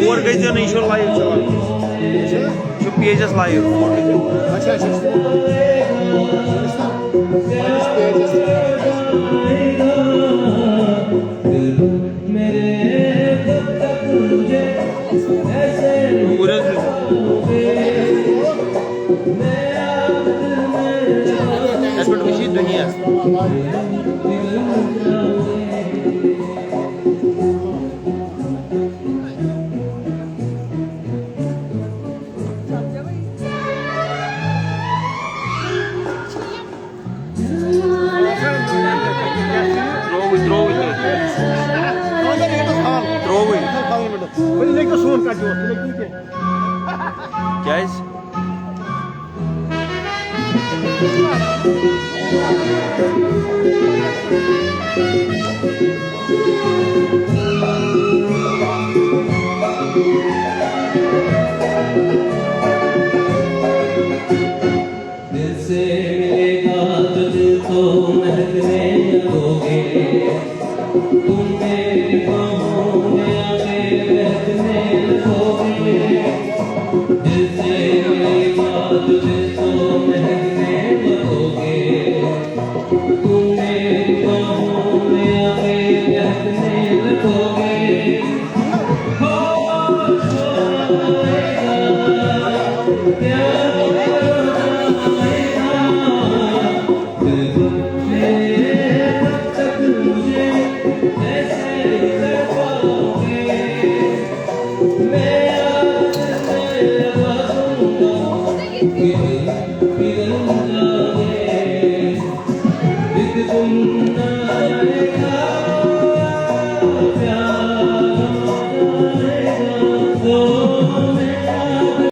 और गई नहीं शो लाइव चला शो पेजेस लाइव अच्छा अच्छा दुनिया Guys, दिल से मिलेगा तुझको महकने लगोगे तुम मेरी बाहों में आके बहकने लगोगे दिल से मिलेगा तुझको महकने लगोगे तुम मेरी बाहों में आके बहकने लगोगे Thank you.